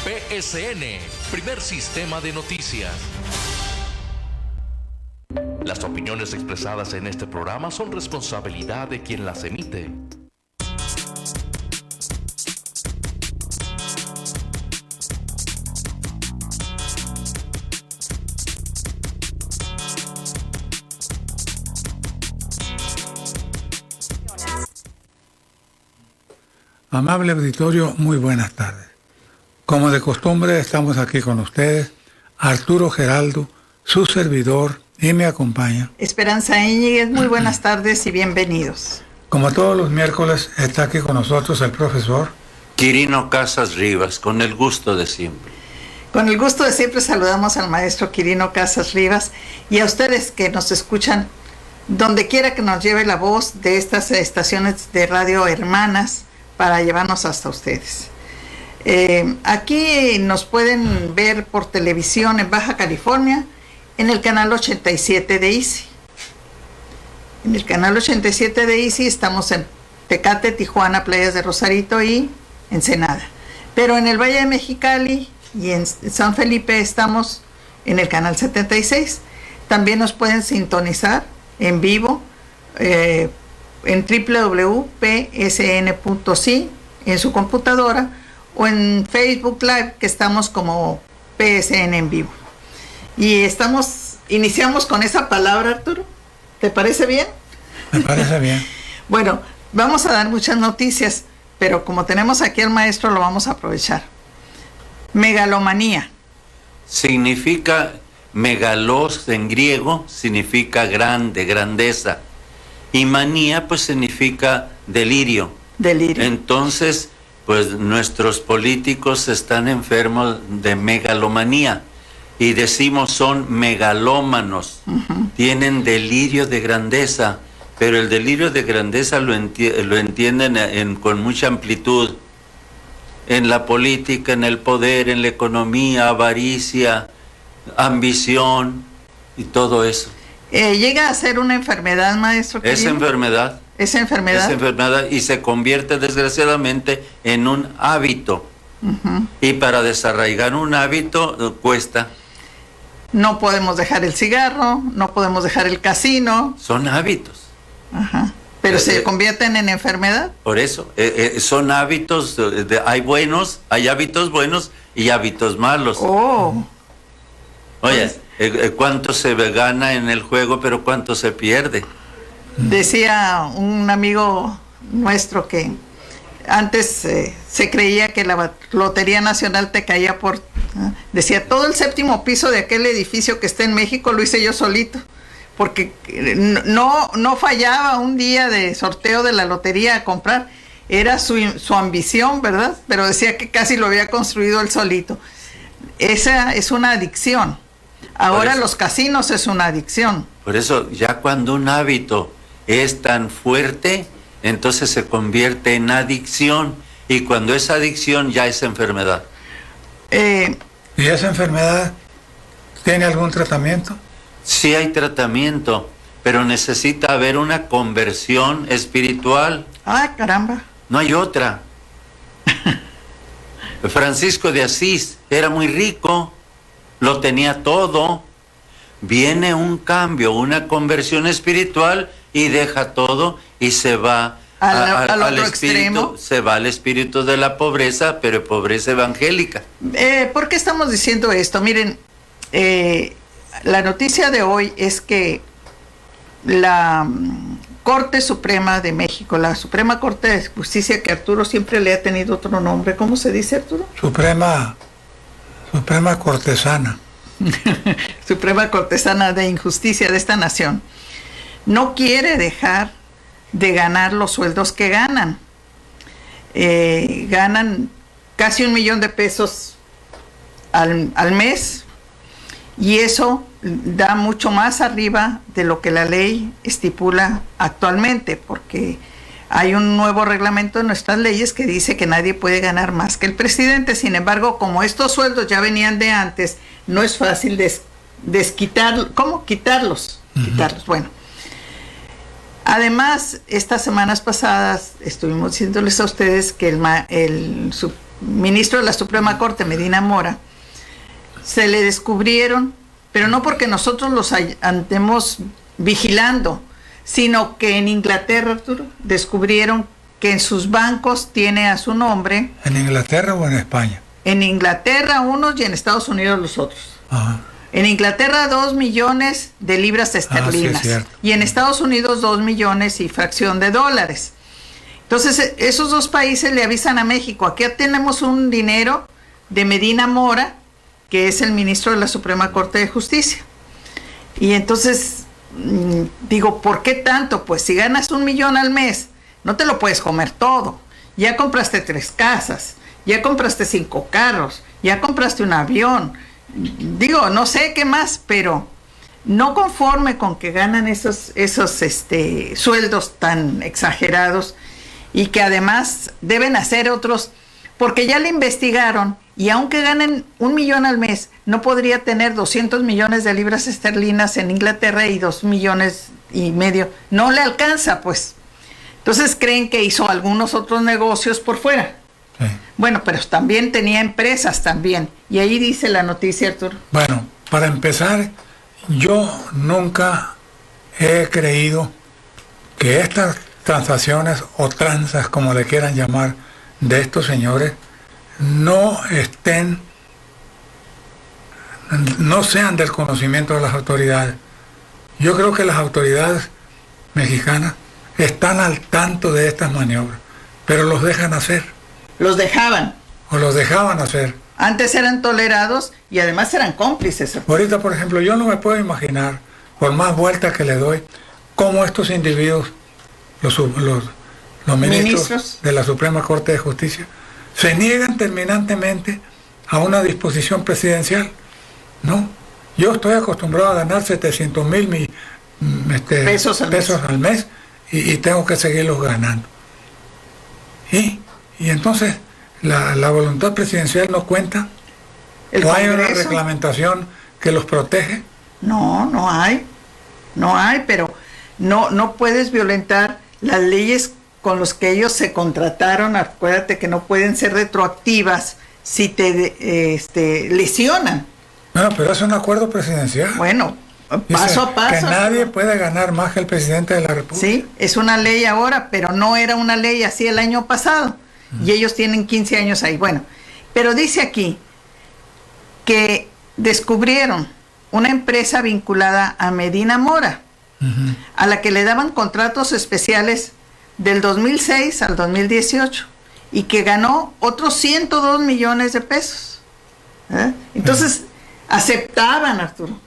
PSN, primer sistema de noticias. Las opiniones expresadas en este programa son responsabilidad de quien las emite. Amable auditorio, muy buenas tardes. Como de costumbre, estamos aquí con ustedes, Arturo Geraldo, su servidor, y me acompaña Esperanza Íñiguez. Muy buenas tardes y bienvenidos. Como todos los miércoles, está aquí con nosotros el profesor Quirino Casas Rivas, con el gusto de siempre. Con el gusto de siempre saludamos al maestro Quirino Casas Rivas y a ustedes que nos escuchan donde quiera que nos lleve la voz de estas estaciones de radio hermanas para llevarnos hasta ustedes. Aquí nos pueden ver por televisión en Baja California, en el canal 87 de Easy. En el canal 87 de Easy estamos en Tecate, Tijuana, Playas de Rosarito y Ensenada. Pero en el Valle de Mexicali y en San Felipe estamos en el canal 76. También nos pueden sintonizar en vivo en www.psn.si en su computadora o en Facebook Live, que estamos como PSN en vivo. Y iniciamos con esa palabra, Arturo. ¿Te parece bien? Me parece bien. Bueno, vamos a dar muchas noticias, pero como tenemos aquí al maestro, lo vamos a aprovechar. Megalomanía. Significa, megalos en griego, significa grande, grandeza. Y manía, pues significa delirio. Delirio. Entonces, pues nuestros políticos están enfermos de megalomanía. Y decimos son megalómanos. Tienen delirio de grandeza. Pero el delirio de grandeza lo entienden con mucha amplitud. En la política, en el poder, en la economía, avaricia, ambición y todo eso. ¿Llega a ser una enfermedad, maestro? Es enfermedad. ¿Es enfermedad? Es enfermedad y se convierte desgraciadamente en un hábito. Y para desarraigar un hábito cuesta. No podemos dejar el cigarro, no podemos dejar el casino. Son hábitos. Ajá. Pero se convierten en enfermedad. Por eso, son hábitos, hay hábitos buenos y hábitos malos. Oh. Oye, ¿cuánto se gana en el juego, pero cuánto se pierde? Decía un amigo nuestro que antes se creía que la Lotería Nacional te caía por... Decía, todo el séptimo piso de aquel edificio que está en México lo hice yo solito, porque no fallaba un día de sorteo de la lotería a comprar. Era su ambición, ¿verdad? Pero decía que casi lo había construido él solito. Esa es una adicción. Ahora los casinos es una adicción. Por eso, ya cuando un hábito es tan fuerte, entonces se convierte en adicción. Y cuando es adicción, ya es enfermedad. ¿Y esa enfermedad tiene algún tratamiento? Sí hay tratamiento, pero necesita haber una conversión espiritual. ¡Ah, caramba! No hay otra. Francisco de Asís era muy rico, lo tenía todo. Viene un cambio, una conversión espiritual y deja todo y se va al espíritu, se va al espíritu de la pobreza, pero pobreza evangélica. ¿Por qué estamos diciendo esto? Miren, la noticia de hoy es que la Corte Suprema de México, la Suprema Corte de Justicia, que Arturo siempre le ha tenido otro nombre, ¿cómo se dice, Arturo? Suprema Cortesana. Suprema Cortesana de Injusticia de esta nación, no quiere dejar de ganar los sueldos que ganan. Ganan casi $1 millón al mes, y eso da mucho más arriba de lo que la ley estipula actualmente, porque hay un nuevo reglamento en nuestras leyes que dice que nadie puede ganar más que el presidente. Sin embargo, como estos sueldos ya venían de antes, no es fácil desquitarlos. ¿Cómo? Quitarlos. Bueno. Además, estas semanas pasadas estuvimos diciéndoles a ustedes que ministro de la Suprema Corte, Medina Mora, se le descubrieron, pero no porque nosotros los andemos vigilando, sino que en Inglaterra, Arturo, descubrieron que en sus bancos tiene a su nombre. ¿En Inglaterra o en España? En Inglaterra unos y en Estados Unidos los otros. Ajá. En Inglaterra 2 millones de libras esterlinas, sí, y en Estados Unidos 2 millones y fracción de dólares. Entonces esos dos países le avisan a México, aquí tenemos un dinero de Medina Mora, que es el ministro de la Suprema Corte de Justicia. Y entonces digo, ¿por qué tanto? Pues si ganas 1 millón al mes, no te lo puedes comer todo. Ya compraste 3 casas, ya compraste 5 carros, ya compraste un avión. Digo, no sé qué más, pero no conforme con que ganan esos sueldos tan exagerados y que además deben hacer otros, porque ya le investigaron y aunque ganen 1 millón al mes, no podría tener 200 millones de libras esterlinas en Inglaterra y 2,5 millones. No le alcanza, pues. Entonces creen que hizo algunos otros negocios por fuera. Sí. Bueno, pero también tenía empresas también. Y ahí dice la noticia, Arturo. Bueno, para empezar, yo nunca he creído que estas transacciones o tranzas, como le quieran llamar, de estos señores, no sean del conocimiento de las autoridades. Yo creo que las autoridades mexicanas están al tanto de estas maniobras, pero los dejan hacer. Los dejaban. O los dejaban hacer. Antes eran tolerados y además eran cómplices. Ahorita, por ejemplo, yo no me puedo imaginar, por más vueltas que le doy, cómo estos individuos, los ministros de la Suprema Corte de Justicia, se niegan terminantemente a una disposición presidencial. No, yo estoy acostumbrado a ganar 700,000 pesos al mes y tengo que seguirlos ganando. Y entonces la voluntad presidencial no cuenta. ¿O hay una reglamentación que los protege? No hay, pero no puedes violentar las leyes con las que ellos se contrataron. Acuérdate que no pueden ser retroactivas si te lesionan. Bueno, pero es un acuerdo presidencial. Bueno, paso a paso. Que nadie puede ganar más que el presidente de la República. Sí, es una ley ahora, pero no era una ley así el año pasado. Y ellos tienen 15 años ahí. Bueno, pero dice aquí que descubrieron una empresa vinculada a Medina Mora, a la que le daban contratos especiales del 2006 al 2018 y que ganó otros 102 millones de pesos. Entonces, aceptaban, Arturo,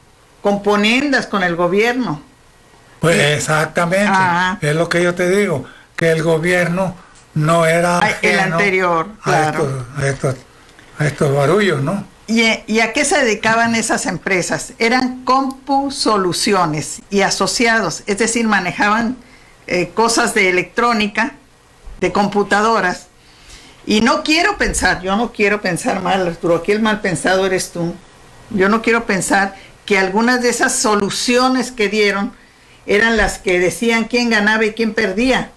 componendas con el gobierno. Pues exactamente, es lo que yo te digo, que el gobierno no era el anterior, claro, a estos barullos, ¿no? ¿Y a qué se dedicaban esas empresas? Eran CompuSoluciones y asociados, es decir, manejaban cosas de electrónica, de computadoras. Y yo no quiero pensar mal, Arturo, aquí el mal pensado eres tú. Yo no quiero pensar que algunas de esas soluciones que dieron eran las que decían quién ganaba y quién perdía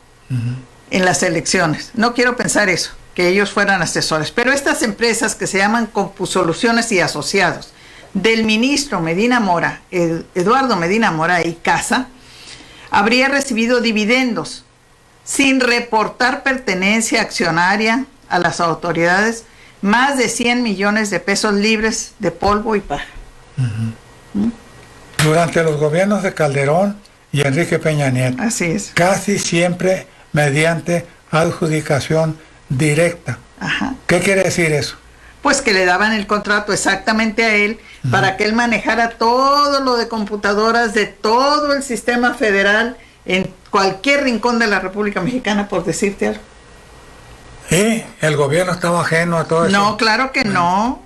en las elecciones. No quiero pensar eso, que ellos fueran asesores. Pero estas empresas que se llaman CompuSoluciones y asociados, del ministro Medina Mora, Eduardo Medina Mora y Casa, habría recibido dividendos sin reportar pertenencia accionaria a las autoridades, más de 100 millones de pesos libres de polvo y paja. Durante los gobiernos de Calderón y Enrique Peña Nieto. Así es. Casi siempre mediante adjudicación directa. Ajá. ¿Qué quiere decir eso? Pues que le daban el contrato exactamente a él para que él manejara todo lo de computadoras de todo el sistema federal en cualquier rincón de la República Mexicana, por decirte algo. ¿Y el gobierno estaba ajeno a todo eso? No, claro que no,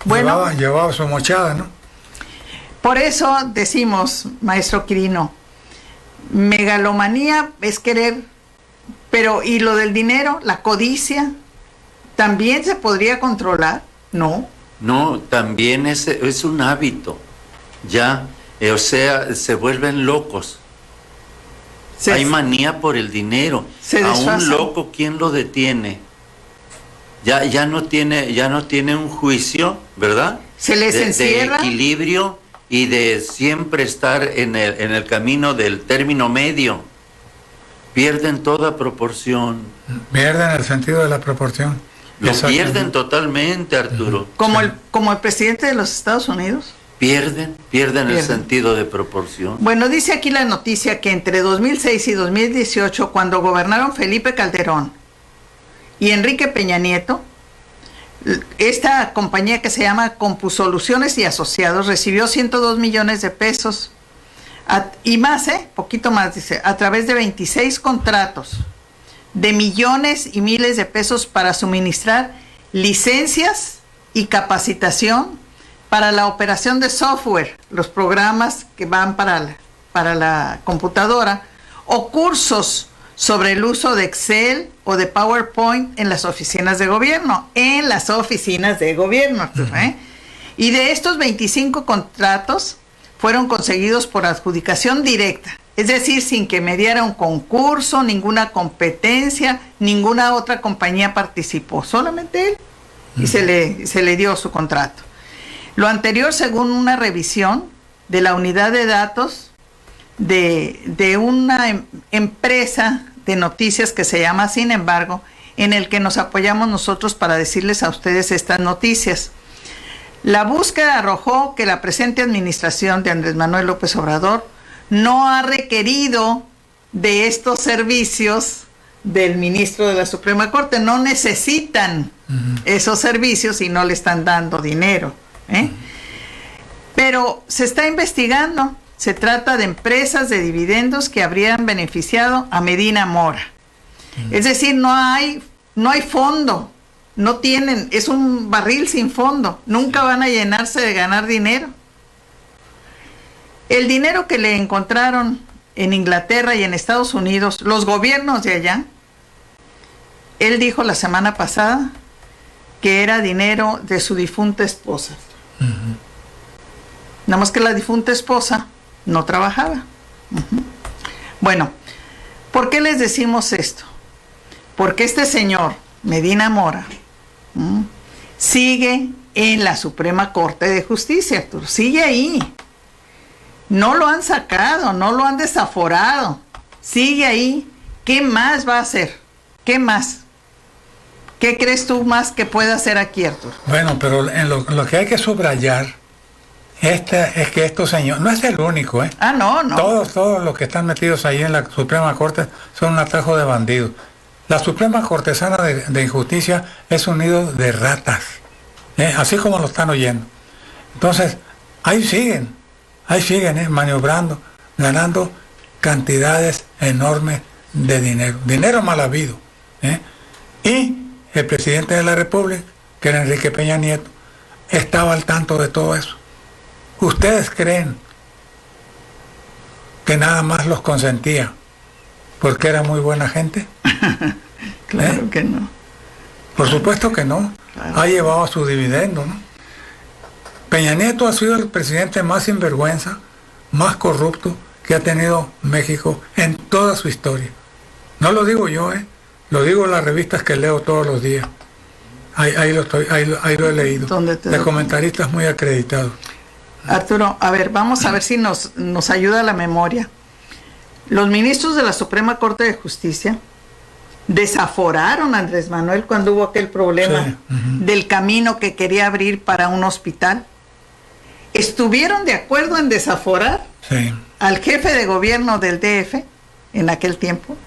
Bueno, llevaba su mochada, ¿no? Por eso decimos, maestro Quirino, megalomanía es querer, pero ¿y lo del dinero, la codicia, también se podría controlar? No. No, también es un hábito, ya, o sea, se vuelven locos. Hay manía por el dinero. A un loco, ¿quién lo detiene? ya no tiene un juicio, ¿verdad? Se les encierra. De equilibrio y de siempre estar en el camino del término medio. Pierden toda proporción. Pierden el sentido de la proporción. Lo Exacto. pierden totalmente, Arturo. Como el presidente de los Estados Unidos. Pierden el sentido de proporción. Bueno, dice aquí la noticia que entre 2006 y 2018, cuando gobernaron Felipe Calderón y Enrique Peña Nieto, esta compañía que se llama Compusoluciones y Asociados recibió 102 millones de pesos y más, poquito más, dice, a través de 26 contratos de millones y miles de pesos para suministrar licencias y capacitación para la operación de software, los programas que van para la computadora, o cursos sobre el uso de Excel o de PowerPoint en las oficinas de gobierno, Y de estos 25 contratos fueron conseguidos por adjudicación directa, es decir, sin que mediara un concurso, ninguna competencia, ninguna otra compañía participó, solamente él, y se le dio su contrato. Lo anterior, según una revisión de la unidad de datos de una empresa de noticias que se llama Sin Embargo, en el que nos apoyamos nosotros para decirles a ustedes estas noticias. La búsqueda arrojó que la presente administración de Andrés Manuel López Obrador no ha requerido de estos servicios del ministro de la Suprema Corte, no necesitan esos servicios y no le están dando dinero. Pero se está investigando. Se trata de empresas de dividendos que habrían beneficiado a Medina Mora. Es decir, no hay fondo, no tienen, es un barril sin fondo, nunca van a llenarse de ganar dinero. El dinero que le encontraron en Inglaterra y en Estados Unidos, los gobiernos de allá, él dijo la semana pasada que era dinero de su difunta esposa. Nada más que la difunta esposa no trabajaba. Bueno, ¿por qué les decimos esto? Porque este señor, Medina Mora, sigue en la Suprema Corte de Justicia, Arturo, sigue ahí. No lo han sacado, no lo han desaforado, sigue ahí. ¿Qué más va a hacer? ¿Qué más? ¿Qué crees tú más que puede hacer aquí, Arturo? Bueno, pero en lo que hay que subrayar es que estos señores, no es el único, No. Todos los que están metidos ahí en la Suprema Corte son un atajo de bandidos. La Suprema Cortesana de Injusticia es un nido de ratas, así como lo están oyendo. Entonces, ahí siguen, maniobrando, ganando cantidades enormes de dinero mal habido. Y el presidente de la República, que era Enrique Peña Nieto, estaba al tanto de todo eso. ¿Ustedes creen que nada más los consentía porque era muy buena gente? Claro que no. Por supuesto que no. Claro. Ha llevado su dividendo, ¿no? Peña Nieto ha sido el presidente más sinvergüenza, más corrupto que ha tenido México en toda su historia. No lo digo yo, lo digo en las revistas que leo todos los días. Ahí lo he leído. De comentaristas muy acreditados. Arturo, a ver, vamos a ver si nos ayuda la memoria. Los ministros de la Suprema Corte de Justicia desaforaron a Andrés Manuel cuando hubo aquel problema del camino que quería abrir para un hospital. ¿Estuvieron de acuerdo en desaforar al jefe de gobierno del DF en aquel tiempo?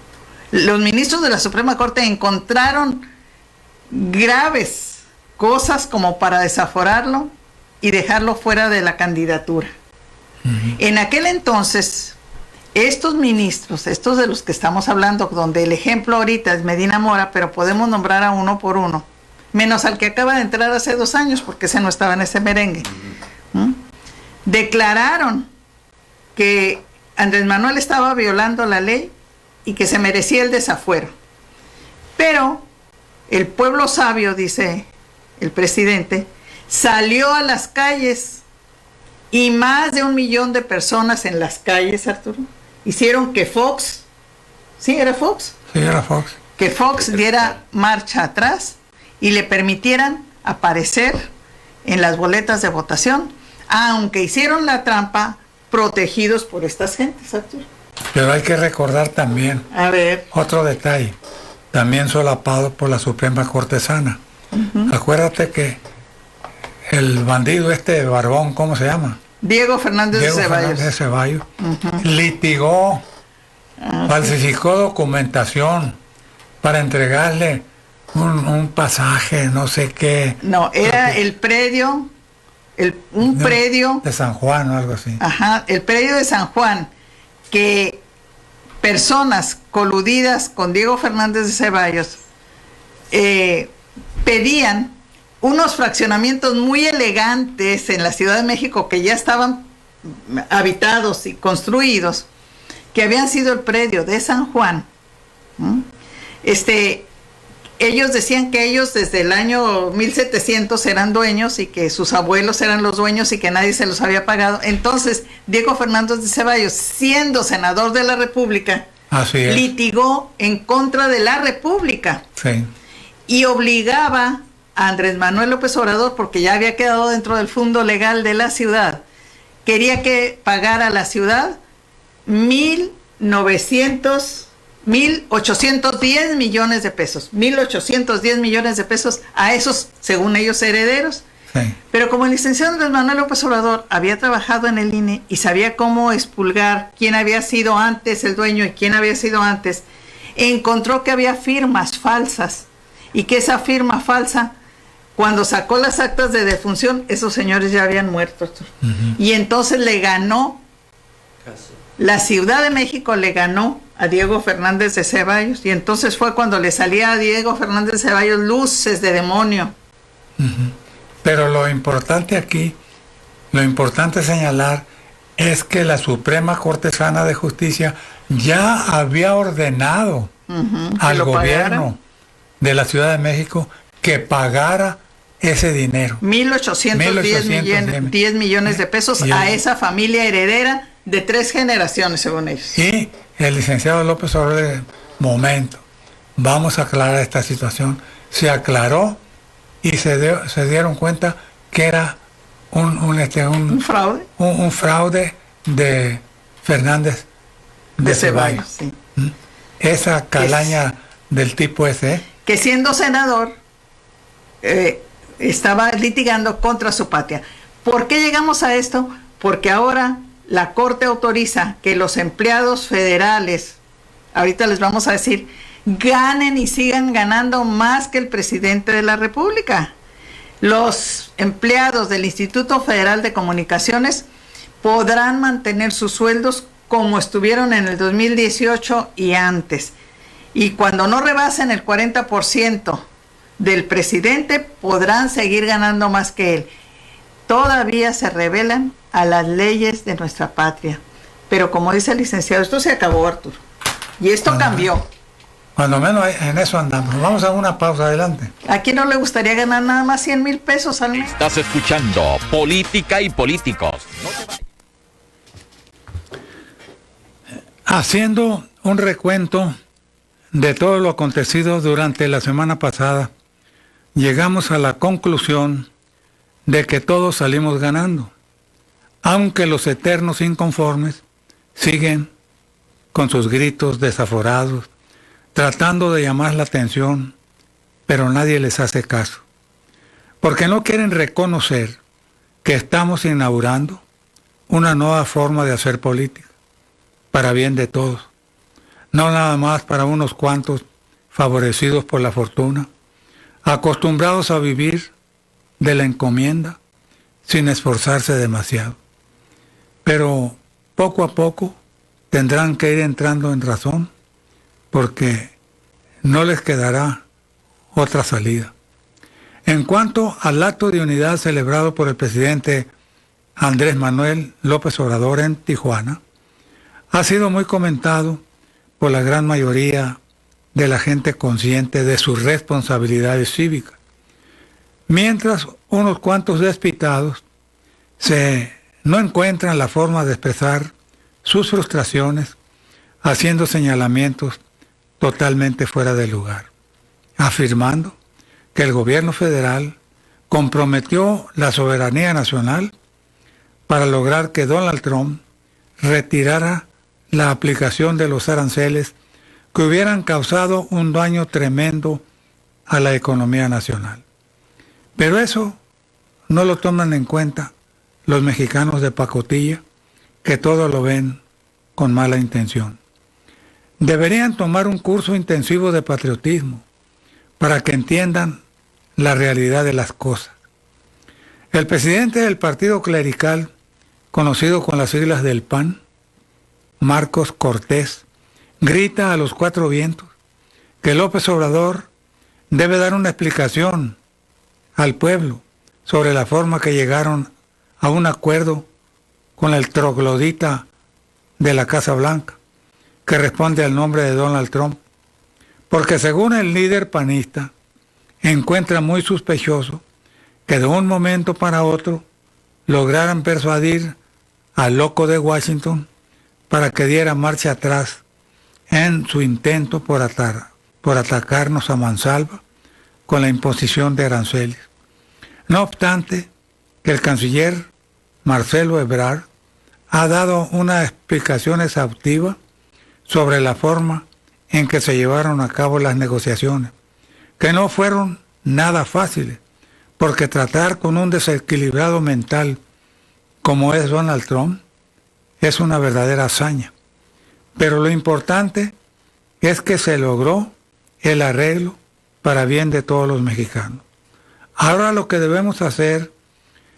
Los ministros de la Suprema Corte encontraron graves cosas como para desaforarlo y dejarlo fuera de la candidatura. En aquel entonces, estos ministros, estos de los que estamos hablando, donde el ejemplo ahorita es Medina Mora, pero podemos nombrar a uno por uno, menos al que acaba de entrar hace 2 años, porque ese no estaba en ese merengue. Declararon que Andrés Manuel estaba violando la ley y que se merecía el desafuero. Pero el pueblo sabio, dice el presidente, salió a las calles y más de 1 millón de personas en las calles, Arturo, hicieron que Fox, ¿sí era Fox? Sí, era Fox. Que Fox diera marcha atrás y le permitieran aparecer en las boletas de votación, aunque hicieron la trampa protegidos por estas gentes, Arturo. Pero hay que recordar también A ver, otro detalle, también solapado por la Suprema Corte Sana. Acuérdate que el bandido este barbón, ¿cómo se llama? Diego Fernández de Ceballos. Litigó, falsificó documentación para entregarle un pasaje, no sé qué. No, era el predio, predio de San Juan o algo así. Ajá, el predio de San Juan, que personas coludidas con Diego Fernández de Ceballos pedían unos fraccionamientos muy elegantes en la Ciudad de México que ya estaban habitados y construidos, que habían sido el predio de San Juan. Ellos decían que ellos desde el año 1700 eran dueños y que sus abuelos eran los dueños y que nadie se los había pagado. Entonces, Diego Fernández de Ceballos, siendo senador de la República, litigó en contra de la República. Sí. Y obligaba a Andrés Manuel López Obrador, porque ya había quedado dentro del fondo legal de la ciudad, quería que pagara la ciudad 1.810 millones de pesos. 1.810 millones de pesos a esos, según ellos, herederos. Sí. Pero como el licenciado Andrés Manuel López Obrador había trabajado en el INE y sabía cómo expurgar quién había sido antes el dueño y quién había sido antes, encontró que había firmas falsas y que esa firma falsa, cuando sacó las actas de defunción, esos señores ya habían muerto. Y entonces le ganó, la Ciudad de México le ganó a Diego Fernández de Ceballos, y entonces fue cuando le salía a Diego Fernández de Ceballos luces de demonio. Pero lo importante aquí, lo importante señalar, es que la Suprema Corte Sana de Justicia ya había ordenado al gobierno de la Ciudad de México que pagara ese dinero. 1.810 millones de pesos a esa familia heredera de 3 generaciones, según ellos. Y el licenciado López Obrador, momento, vamos a aclarar esta situación. Se aclaró y se dieron cuenta que era un fraude. Un fraude de Fernández de Ceballos. Sí. Esa calaña del tipo ese. Que siendo senador estaba litigando contra su patria. ¿Por qué llegamos a esto? Porque ahora la Corte autoriza que los empleados federales, ahorita les vamos a decir, ganen y sigan ganando más que el presidente de la República. Los empleados del Instituto Federal de Comunicaciones podrán mantener sus sueldos como estuvieron en el 2018 y antes. Y cuando no rebasen el 40% del presidente, podrán seguir ganando más que él. Todavía se rebelan a las leyes de nuestra patria. Pero como dice el licenciado, esto se acabó, Arturo. Y esto cambió. Cuando menos en eso andamos. Vamos a una pausa, adelante. ¿A quién no le gustaría ganar nada más 100,000 pesos al mes? Estás escuchando Política y Políticos. No te vayas. Haciendo un recuento de todo lo acontecido durante la semana pasada, llegamos a la conclusión de que todos salimos ganando, aunque los eternos inconformes siguen con sus gritos desaforados, tratando de llamar la atención, pero nadie les hace caso, porque no quieren reconocer que estamos inaugurando una nueva forma de hacer política, para bien de todos, no nada más para unos cuantos favorecidos por la fortuna, acostumbrados a vivir de la encomienda sin esforzarse demasiado. Pero poco a poco tendrán que ir entrando en razón, porque no les quedará otra salida. En cuanto al acto de unidad celebrado por el presidente Andrés Manuel López Obrador en Tijuana, ha sido muy comentado por la gran mayoría de la gente consciente de sus responsabilidades cívicas, mientras unos cuantos despistados no encuentran la forma de expresar sus frustraciones haciendo señalamientos totalmente fuera de lugar, afirmando que el gobierno federal comprometió la soberanía nacional para lograr que Donald Trump retirara la aplicación de los aranceles que hubieran causado un daño tremendo a la economía nacional. Pero eso no lo toman en cuenta los mexicanos de pacotilla, que todo lo ven con mala intención. Deberían tomar un curso intensivo de patriotismo para que entiendan la realidad de las cosas. El presidente del partido clerical, conocido con las siglas del PAN, Marcos Cortés, grita a los cuatro vientos que López Obrador debe dar una explicación al pueblo sobre la forma que llegaron a un acuerdo con el troglodita de la Casa Blanca, que responde al nombre de Donald Trump, porque según el líder panista, encuentra muy sospechoso que de un momento para otro lograran persuadir al loco de Washington para que diera marcha atrás en su intento por atacarnos a mansalva con la imposición de aranceles. No obstante, que el canciller Marcelo Ebrard ha dado una explicación exhaustiva sobre la forma en que se llevaron a cabo las negociaciones, que no fueron nada fáciles, porque tratar con un desequilibrado mental como es Donald Trump es una verdadera hazaña. Pero lo importante es que se logró el arreglo para bien de todos los mexicanos. Ahora lo que debemos hacer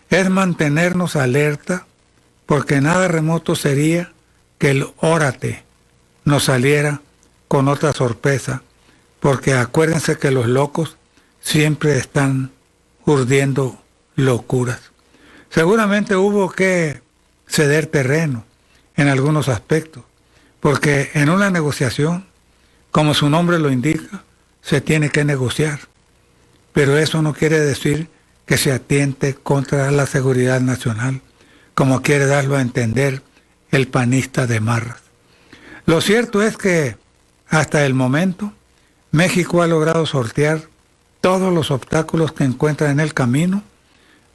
es mantenernos alerta, porque nada remoto sería que el órate nos saliera con otra sorpresa, porque acuérdense que los locos siempre están urdiendo locuras. Seguramente hubo que ceder terreno en algunos aspectos, porque en una negociación, como su nombre lo indica, se tiene que negociar. Pero eso no quiere decir que se atiente contra la seguridad nacional, como quiere darlo a entender el panista de Marras. Lo cierto es que, hasta el momento, México ha logrado sortear todos los obstáculos que encuentra en el camino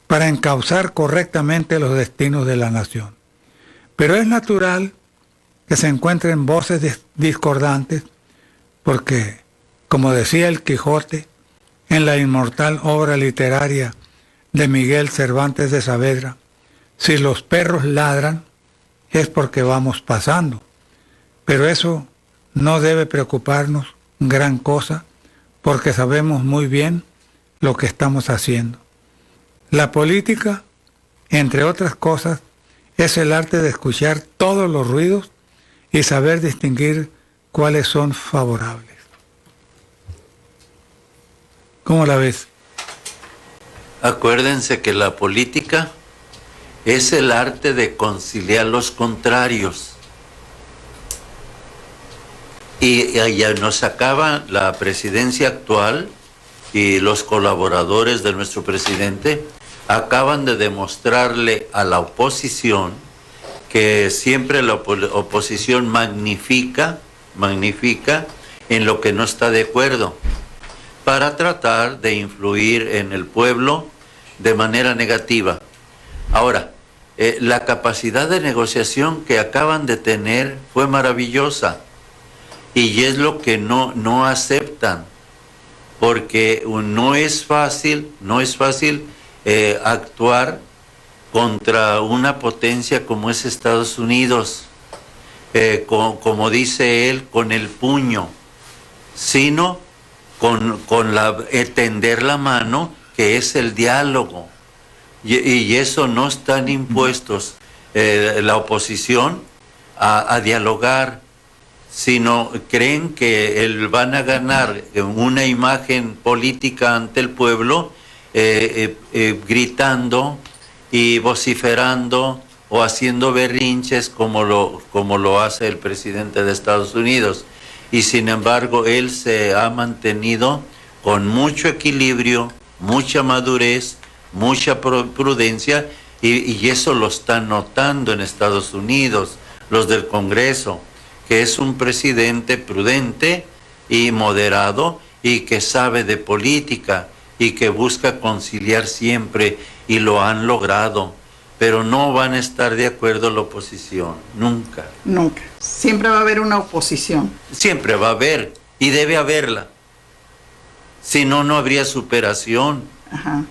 para encauzar correctamente los destinos de la nación. Pero es natural que se encuentren voces discordantes, porque, como decía el Quijote en la inmortal obra literaria de Miguel Cervantes de Saavedra, si los perros ladran es porque vamos pasando. Pero eso no debe preocuparnos gran cosa, porque sabemos muy bien lo que estamos haciendo. La política, entre otras cosas, es el arte de escuchar todos los ruidos y saber distinguir cuáles son favorables. ¿Cómo la ves? Acuérdense que la política es el arte de conciliar los contrarios. Y ya nos acaba la presidencia actual, y los colaboradores de nuestro presidente acaban de demostrarle a la oposición que siempre la oposición magnifica en lo que no está de acuerdo, para tratar de influir en el pueblo de manera negativa. Ahora, la capacidad de negociación que acaban de tener fue maravillosa, y es lo que no aceptan, porque no es fácil actuar contra una potencia como es Estados Unidos, como dice él, con el puño, sino con tender la mano, que es el diálogo, y eso no están impuestos la oposición a dialogar, sino creen que van a ganar una imagen política ante el pueblo, gritando y vociferando o haciendo berrinches como lo hace el presidente de Estados Unidos. Y sin embargo, él se ha mantenido con mucho equilibrio, mucha madurez, mucha prudencia, y eso lo están notando en Estados Unidos los del Congreso, que es un presidente prudente y moderado y que sabe de política, y que busca conciliar siempre, y lo han logrado, pero no van a estar de acuerdo la oposición, nunca. Nunca. Siempre va a haber una oposición. Siempre va a haber, y debe haberla. Si no, no habría superación. Ajá.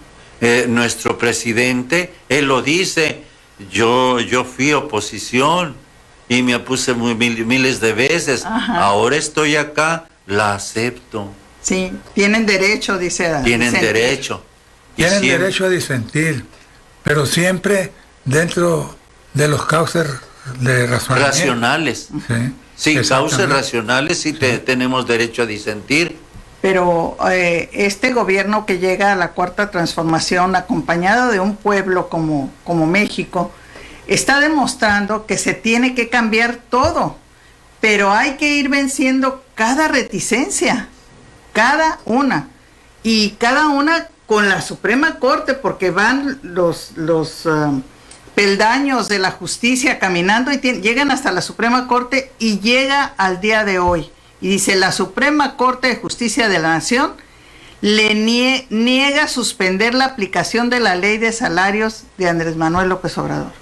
Nuestro presidente, él lo dice, yo fui oposición y me opuse miles de veces. Ajá. Ahora estoy acá, la acepto. Sí, tienen derecho, dice. Tienen derecho. Y Tienen siempre- derecho a disentir, pero siempre dentro de los cauces de razonamiento. racionales. Sí, causas exactamente. racionales, sí, tenemos derecho a disentir. Pero este gobierno que llega a la Cuarta Transformación, acompañado de un pueblo como México, está demostrando que se tiene que cambiar todo, pero hay que ir venciendo cada reticencia, cada una, y cada una con la Suprema Corte, porque van los peldaños de la justicia caminando y llegan hasta la Suprema Corte, y llega al día de hoy. Y dice, la Suprema Corte de Justicia de la Nación le niega suspender la aplicación de la ley de salarios de Andrés Manuel López Obrador.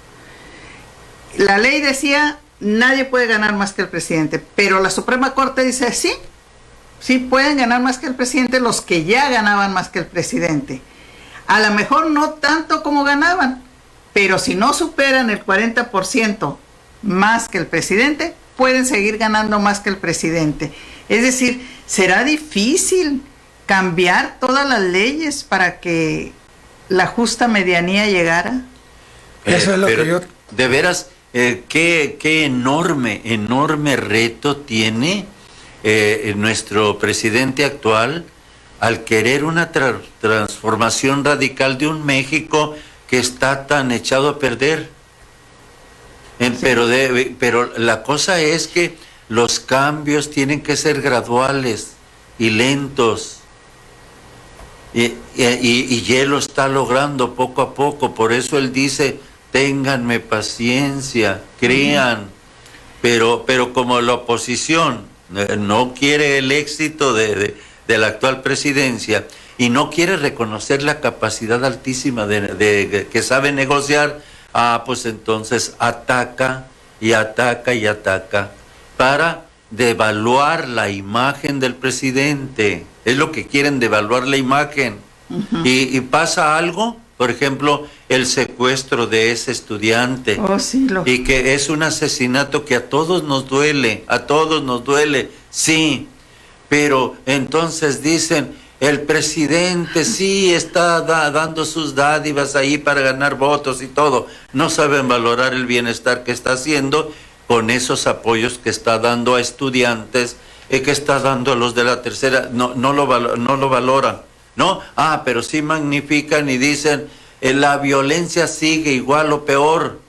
La ley decía, nadie puede ganar más que el presidente, pero la Suprema Corte dice, sí pueden ganar más que el presidente los que ya ganaban más que el presidente. A lo mejor no tanto como ganaban, pero si no superan el 40% más que el presidente, pueden seguir ganando más que el presidente. Es decir, será difícil cambiar todas las leyes para que la justa medianía llegara. Eso es lo pero que yo... de veras, qué enorme reto tiene nuestro presidente actual al querer una transformación radical de un México que está tan echado a perder. Pero la cosa es que los cambios tienen que ser graduales y lentos. Y él lo está logrando poco a poco. Por eso él dice, ténganme paciencia, crean. Pero como la oposición no quiere el éxito de la actual presidencia y no quiere reconocer la capacidad altísima de que sabe negociar, pues entonces ataca y ataca y ataca para devaluar la imagen del presidente. Es lo que quieren, devaluar la imagen. Y pasa algo, por ejemplo, el secuestro de ese estudiante. Y que es un asesinato que a todos nos duele, sí. Pero entonces dicen, el presidente sí está dando sus dádivas ahí para ganar votos y todo. No saben valorar el bienestar que está haciendo con esos apoyos que está dando a estudiantes, que está dando a los de la tercera. No lo valoran, ¿no? Pero sí magnifican y dicen, la violencia sigue igual o peor.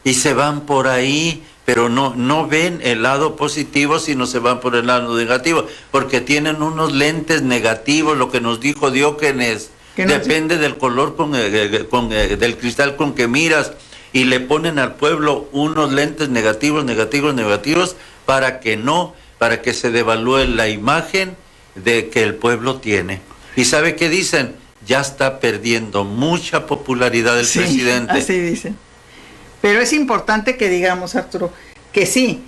Y se van por ahí, pero no ven el lado positivo, sino se van por el lado negativo, porque tienen unos lentes negativos, lo que nos dijo Diógenes, depende del color del cristal con que miras, y le ponen al pueblo unos lentes negativos, para que se devalúe la imagen de que el pueblo tiene. ¿Y sabe qué dicen? Ya está perdiendo mucha popularidad el presidente. Así dicen. Pero es importante que digamos, Arturo, que sí,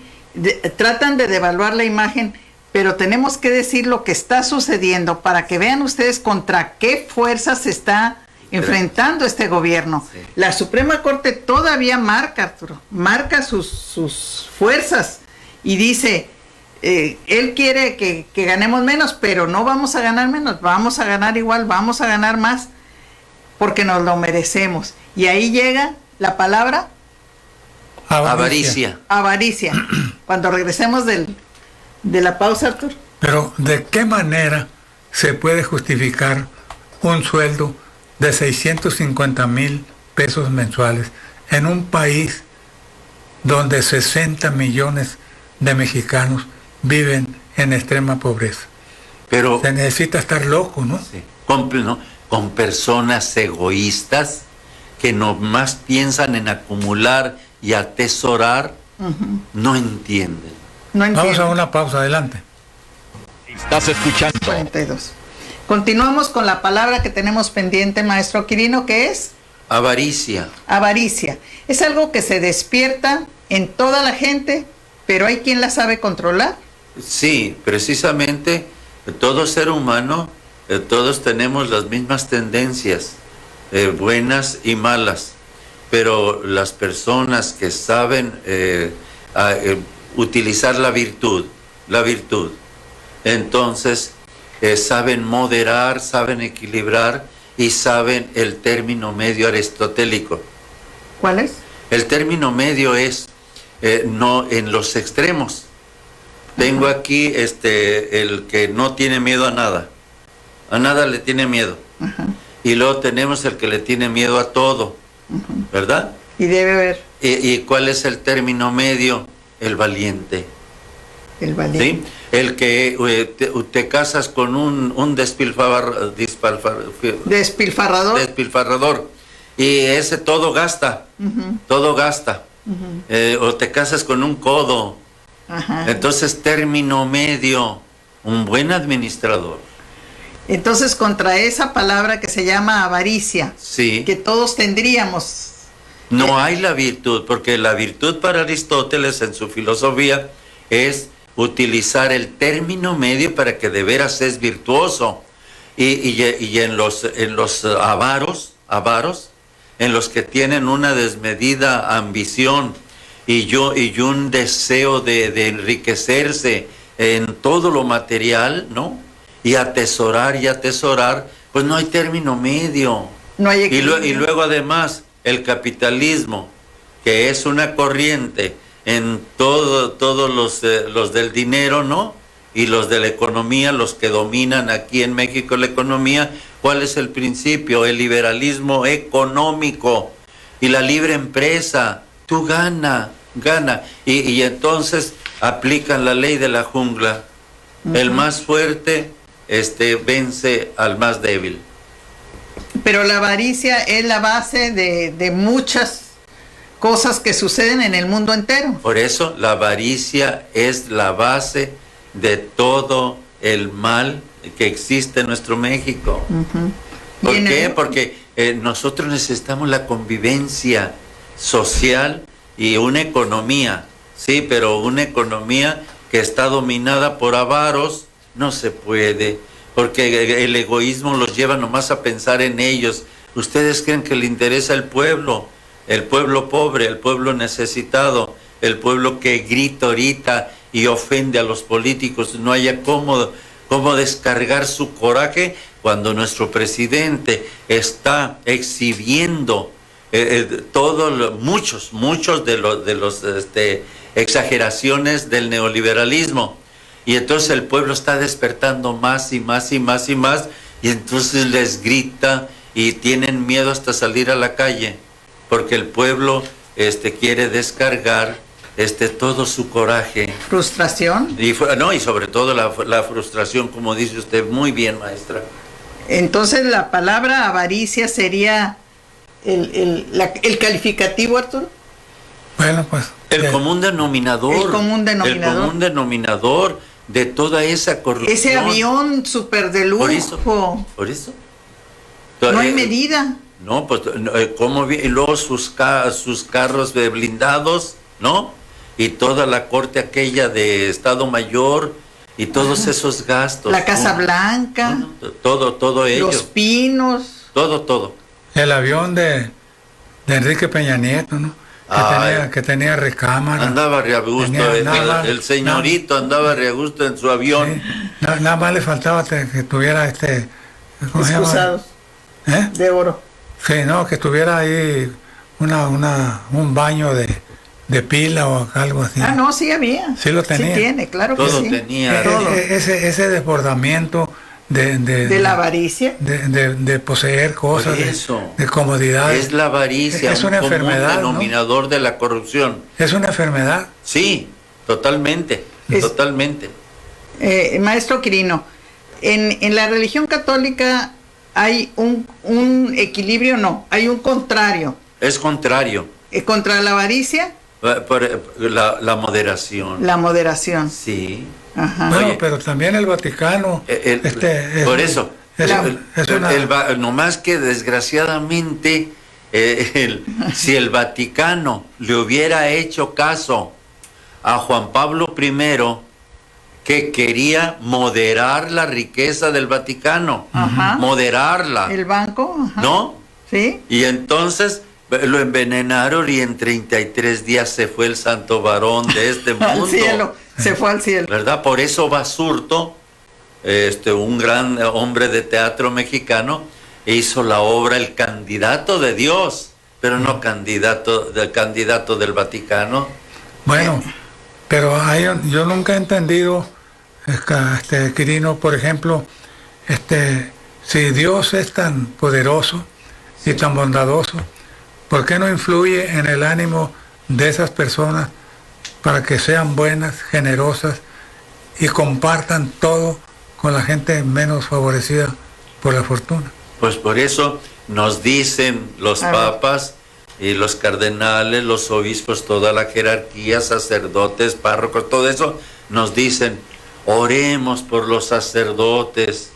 tratan de devaluar la imagen, pero tenemos que decir lo que está sucediendo para que vean ustedes contra qué fuerzas se está enfrentando este gobierno. Sí. La Suprema Corte todavía marca, Arturo, marca sus fuerzas y dice, él quiere que ganemos menos, pero no vamos a ganar menos, vamos a ganar igual, vamos a ganar más, porque nos lo merecemos. Y ahí llega la palabra avaricia. Cuando regresemos de la pausa, Arturo. Pero ¿de qué manera se puede justificar un sueldo de 650,000 pesos mensuales en un país donde 60 millones de mexicanos viven en extrema pobreza? Pero se necesita estar loco, ¿no? Sí. Con personas egoístas que nomás piensan en acumular y atesorar, no entienden. Vamos a una pausa, adelante. Estás escuchando 42. Continuamos con la palabra que tenemos pendiente, maestro Quirino, que es Avaricia. avaricia. Es algo que se despierta en toda la gente, pero hay quien la sabe controlar. Sí, precisamente todo ser humano, todos tenemos las mismas tendencias, buenas y malas, pero las personas que saben utilizar la virtud, entonces saben moderar, saben equilibrar y saben el término medio aristotélico. ¿Cuál es? El término medio es no en los extremos. Tengo aquí el que no tiene miedo a nada le tiene miedo. Ajá. Y luego tenemos el que le tiene miedo a todo, ¿verdad? Y debe haber ¿Y cuál es el término medio? El valiente. el valiente. ¿Sí? El que te casas con un despilfarrador y ese todo gasta, todo gasta. O te casas con un codo. Ajá. Entonces, término medio, un buen administrador. Entonces, contra esa palabra que se llama avaricia, Sí. que todos tendríamos. No hay la virtud, porque la virtud para Aristóteles en su filosofía es utilizar el término medio para que de veras es virtuoso. Y en los avaros, en los que tienen una desmedida ambición y un deseo de enriquecerse en todo lo material, ¿no? Y atesorar, pues no hay término medio. No hay Y equilibrio. luego además el capitalismo, que es una corriente en todos los del dinero, ¿no? Y los de la economía, los que dominan aquí en México la economía. ¿Cuál es el principio? El liberalismo económico y la libre empresa. Tú gana. Y entonces aplican la ley de la jungla. El más fuerte vence al más débil. Pero la avaricia es la base de muchas cosas que suceden en el mundo entero. Por eso la avaricia es la base de todo el mal que existe en nuestro México. ¿Por qué? Porque nosotros necesitamos la convivencia social y una economía, sí, pero una economía que está dominada por avaros no se puede, porque el egoísmo los lleva nomás a pensar en ellos. ¿Ustedes creen que le interesa el pueblo pobre, el pueblo necesitado, el pueblo que grita ahorita y ofende a los políticos? No haya cómo descargar su coraje cuando nuestro presidente está exhibiendo muchos de los exageraciones del neoliberalismo, y entonces el pueblo está despertando más y entonces les grita y tienen miedo hasta salir a la calle porque el pueblo quiere descargar todo su coraje, Frustración. y sobre todo la frustración, como dice usted muy bien, maestra. Entonces la palabra avaricia sería el calificativo, Arturo. Bueno, pues. El común denominador. El común denominador. El común denominador de toda esa corrupción. Ese avión súper de lujo. Por eso. No hay medida. No, pues, ¿cómo y luego sus carros blindados, ¿no? Y toda la corte aquella de Estado Mayor y todos esos gastos. La Casa Blanca. ¿no? Todo ello. Los Pinos. Todo. El avión de Enrique Peña Nieto, ¿no? Que tenía recámara. Andaba re a gusto, el señorito andaba re a gusto en su avión. Sí, nada más le faltaba que tuviera ¿cómo se llama? Excusados. De oro. Sí, no, que tuviera ahí un baño de pila o algo así. No, sí había. Sí lo tenía. Sí tiene, claro que Todo sí. tenía. Todo. Ese desbordamiento de la avaricia. de poseer cosas, de comodidad. Es la avaricia, es una enfermedad, denominador, ¿no?, de la corrupción. Es una enfermedad. Sí, totalmente. Maestro Quirino, en la religión católica hay un equilibrio, no, hay un contrario. Es contrario. ¿Contra la avaricia? La moderación. La moderación. Sí. Ajá. Bueno, Oye, pero también el Vaticano. por eso, Nomás que desgraciadamente, si el Vaticano le hubiera hecho caso a Juan Pablo I, que quería moderar la riqueza del Vaticano, moderarla. El banco, ¿no? Sí. Y entonces lo envenenaron y en 33 días se fue el santo varón de este mundo. Al cielo, se fue al cielo. ¿Verdad? Por eso Basurto, un gran hombre de teatro mexicano, hizo la obra El candidato de Dios, pero no candidato del Vaticano. Bueno, pero yo nunca he entendido, Quirino, por ejemplo, si Dios es tan poderoso y tan bondadoso, ¿por qué no influye en el ánimo de esas personas para que sean buenas, generosas y compartan todo con la gente menos favorecida por la fortuna? Pues por eso nos dicen los papas y los cardenales, los obispos, toda la jerarquía, sacerdotes, párrocos, todo eso, nos dicen: oremos por los sacerdotes,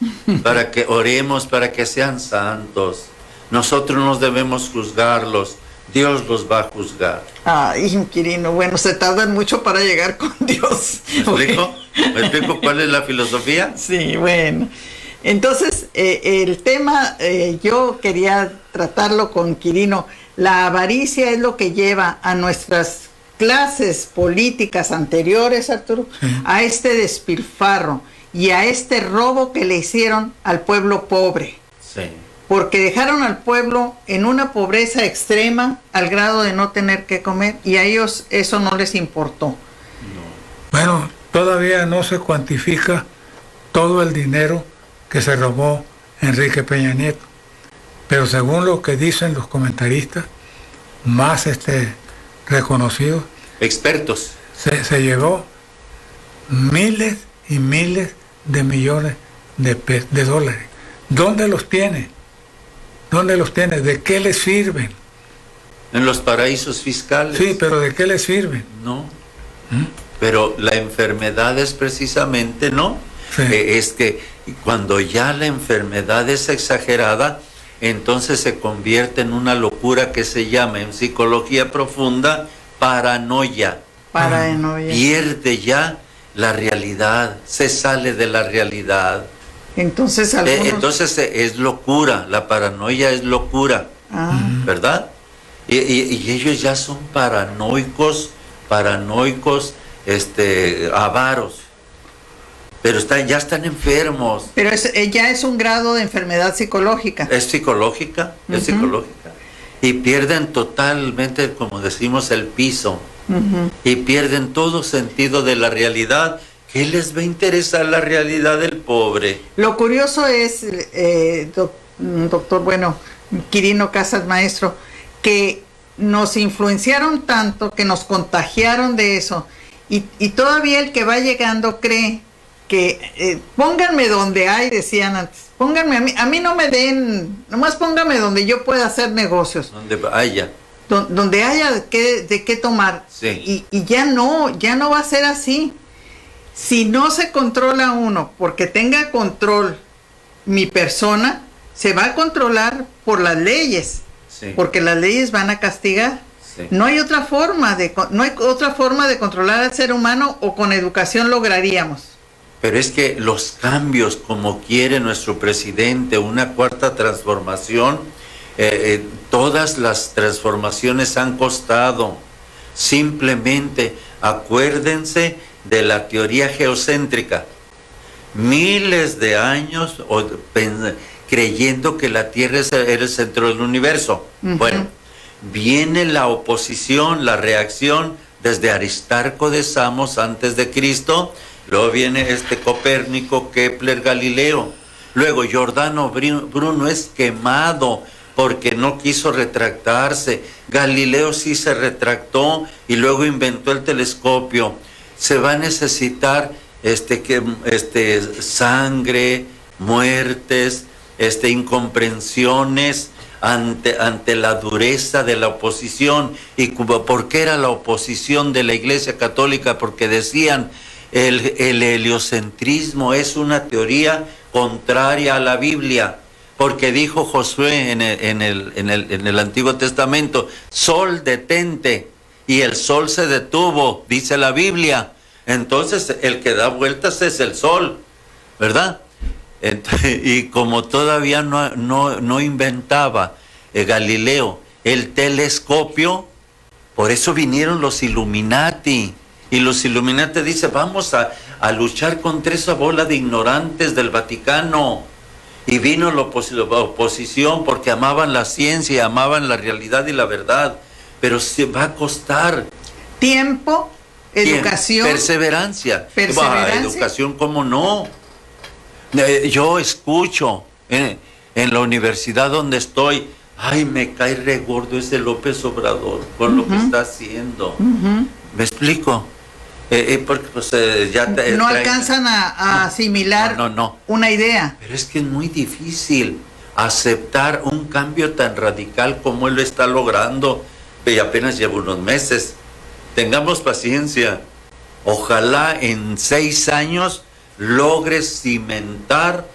oremos para que sean santos. Nosotros no debemos juzgarlos, Dios los va a juzgar. Ay, Quirino, bueno, se tardan mucho para llegar con Dios. ¿Me explico? ¿Me explico cuál es la filosofía? Sí, bueno. Entonces, el tema, yo quería tratarlo con Quirino. La avaricia es lo que lleva a nuestras clases políticas anteriores, Arturo, a este despilfarro y a este robo que le hicieron al pueblo pobre. Sí. Porque dejaron al pueblo en una pobreza extrema al grado de no tener que comer, y a ellos eso no les importó. No. Bueno, todavía no se cuantifica todo el dinero que se robó Enrique Peña Nieto, pero según lo que dicen los comentaristas más reconocidos, expertos, se llevó miles y miles de millones de dólares. ¿Dónde los tiene? ¿Dónde los tiene? ¿De qué les sirven? en los paraísos fiscales. Sí, pero ¿de qué les sirven? No. Pero la enfermedad es precisamente, ¿no? Sí. Es que cuando ya la enfermedad es exagerada, entonces se convierte en una locura que se llama en psicología profunda paranoia. Paranoia. Pierde ya la realidad, se sale de la realidad. Entonces, es locura, la paranoia es locura, ¿verdad? Y ellos ya son paranoicos, avaros, pero ya están enfermos. Pero ya es un grado de enfermedad psicológica. Es psicológica, es psicológica. Y pierden totalmente, como decimos, el piso. Y pierden todo sentido de la realidad. ¿Qué les va a interesar la realidad del pobre? Lo curioso es, doctor, Quirino Casas, maestro, que nos influenciaron tanto, que nos contagiaron de eso, y todavía el que va llegando cree que pónganme donde hay, decían antes, pónganme a mí no me den, nomás pónganme donde yo pueda hacer negocios. Donde haya. Donde haya de qué tomar. Sí. Y ya no va a ser así. Si no se controla uno, porque tenga control mi persona, se va a controlar por las leyes, Sí. porque las leyes van a castigar. Sí. No hay otra forma de controlar al ser humano, o con educación lograríamos. Pero es que los cambios, como quiere nuestro presidente, una cuarta transformación, todas las transformaciones han costado. Simplemente acuérdense de la teoría geocéntrica. Miles de años creyendo que la Tierra era el centro del universo. Bueno, viene la oposición, la reacción desde Aristarco de Samos antes de Cristo, luego viene Copérnico, Kepler, Galileo, luego Giordano Bruno es quemado porque no quiso retractarse, Galileo sí se retractó y luego inventó el telescopio. Se va a necesitar sangre, muertes, incomprensiones ante la dureza de la oposición. ¿Y por qué era la oposición de la Iglesia Católica? Porque decían el heliocentrismo es una teoría contraria a la Biblia, porque dijo Josué en el Antiguo Testamento: sol, detente, y el sol se detuvo, dice la Biblia. Entonces el que da vueltas es el sol, ¿verdad? Y como todavía no inventaba Galileo el telescopio, por eso vinieron los Illuminati. Y los Illuminati dicen: vamos a luchar contra esa bola de ignorantes del Vaticano. Y vino la oposición porque amaban la ciencia, amaban la realidad y la verdad. Pero se va a costar tiempo, educación, perseverancia. Educación, ¿cómo no? Yo escucho en la universidad donde estoy: ay, me cae re gordo ese López Obrador con lo que está haciendo. ¿Me explico? Porque pues, no alcanzan a asimilar una idea. Pero es que es muy difícil aceptar un cambio tan radical como él lo está logrando, y apenas lleva unos meses. Tengamos paciencia. Ojalá en 6 años logre cimentar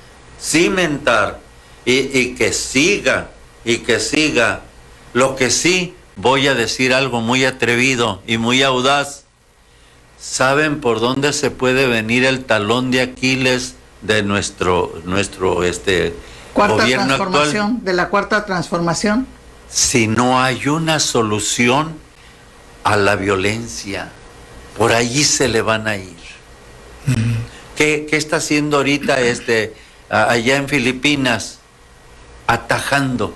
y que siga. Lo que sí, voy a decir algo muy atrevido y muy audaz. ¿Saben por dónde se puede venir el talón de Aquiles de nuestro gobierno actual? De la cuarta transformación. Si no hay una solución a la violencia, por allí se le van a ir. ¿Qué está haciendo ahorita allá en Filipinas? Atajando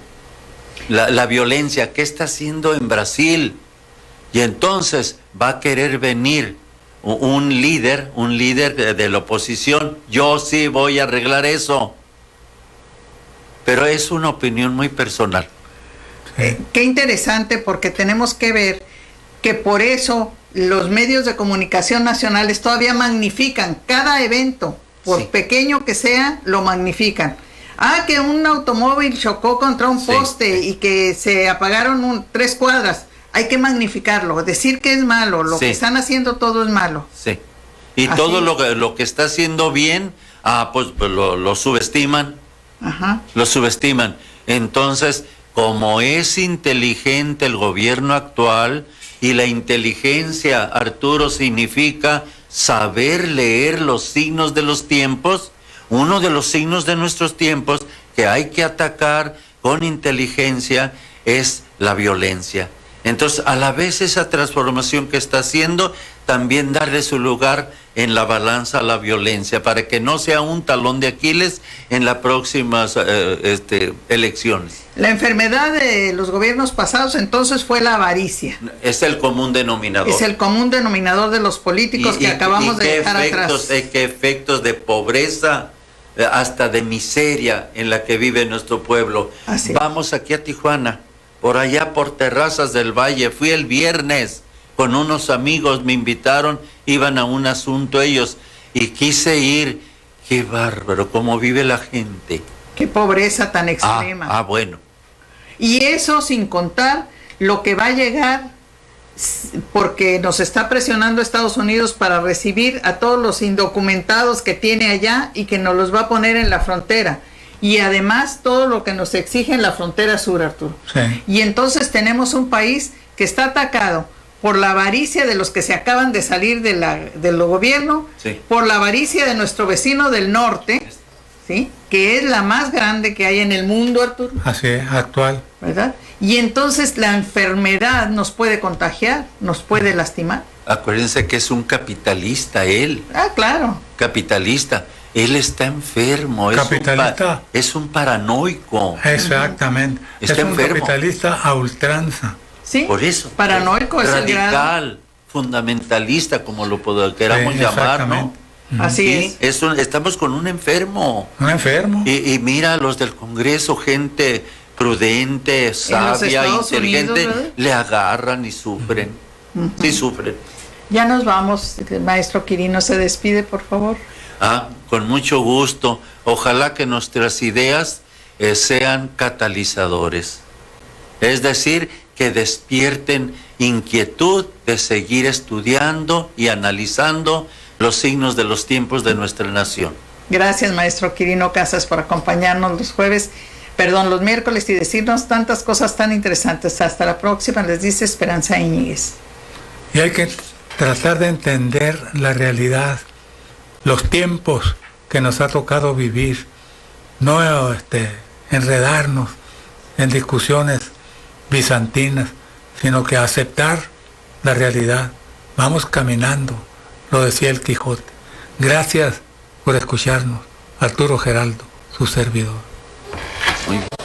la violencia. ¿Qué está haciendo en Brasil? Y entonces va a querer venir un líder de la oposición. Yo sí voy a arreglar eso. Pero es una opinión muy personal. Qué interesante, porque tenemos que ver que por eso los medios de comunicación nacionales todavía magnifican cada evento, por pequeño que sea, lo magnifican. Que un automóvil chocó contra un poste y que se apagaron 3 cuadras. Hay que magnificarlo, decir que es malo, lo que están haciendo todo es malo. Sí. Y así, todo lo que está haciendo bien, pues lo subestiman. Ajá. Lo subestiman. Entonces, como es inteligente el gobierno actual, y la inteligencia, Arturo, significa saber leer los signos de los tiempos. Uno de los signos de nuestros tiempos que hay que atacar con inteligencia es la violencia. Entonces, a la vez esa transformación que está haciendo, también darle su lugar en la balanza a la violencia, para que no sea un talón de Aquiles en las próximas elecciones. La enfermedad de los gobiernos pasados entonces fue la avaricia. Es el común denominador. Es el común denominador de los políticos que acabamos de dejar atrás. ¿Qué efectos de pobreza, hasta de miseria en la que vive nuestro pueblo? Así Vamos aquí a Tijuana, por allá por Terrazas del Valle. Fui el viernes con unos amigos, me invitaron, iban a un asunto ellos, y quise ir. Qué bárbaro, cómo vive la gente. Qué pobreza tan extrema. Bueno. Y eso sin contar lo que va a llegar, porque nos está presionando Estados Unidos para recibir a todos los indocumentados que tiene allá y que nos los va a poner en la frontera. Y además todo lo que nos exige en la frontera sur, Arturo. Sí. Y entonces tenemos un país que está atacado por la avaricia de los que se acaban de salir del gobierno, por la avaricia de nuestro vecino del norte, ¿sí?, que es la más grande que hay en el mundo, Arturo. Así es, actual. ¿Verdad? Y entonces la enfermedad nos puede contagiar, nos puede lastimar. Acuérdense que es un capitalista él. Claro. Capitalista. Él está enfermo. Capitalista. Es un paranoico. Exactamente. Está es un enfermo. Capitalista a ultranza. Sí. Por eso. Paranoico es radical, fundamentalista, como lo queramos llamar, ¿no? Así es. Estamos con un enfermo. Un enfermo. Y mira, los del Congreso, gente prudente, sabia, inteligente, Unidos, le agarran y sufren. Sí, sufren. Ya nos vamos. El maestro Quirino se despide, por favor. Con mucho gusto. Ojalá que nuestras ideas sean catalizadores. Es decir, que despierten inquietud de seguir estudiando y analizando los signos de los tiempos de nuestra nación. Gracias, maestro Quirino Casas, por acompañarnos los miércoles y decirnos tantas cosas tan interesantes. Hasta la próxima, les dice Esperanza Íñiguez. Y hay que tratar de entender la realidad, los tiempos que nos ha tocado vivir, no enredarnos en discusiones bizantinas, sino que aceptar la realidad. Vamos caminando, lo decía el Quijote. Gracias por escucharnos. Arturo Geraldo, su servidor. Muy bien.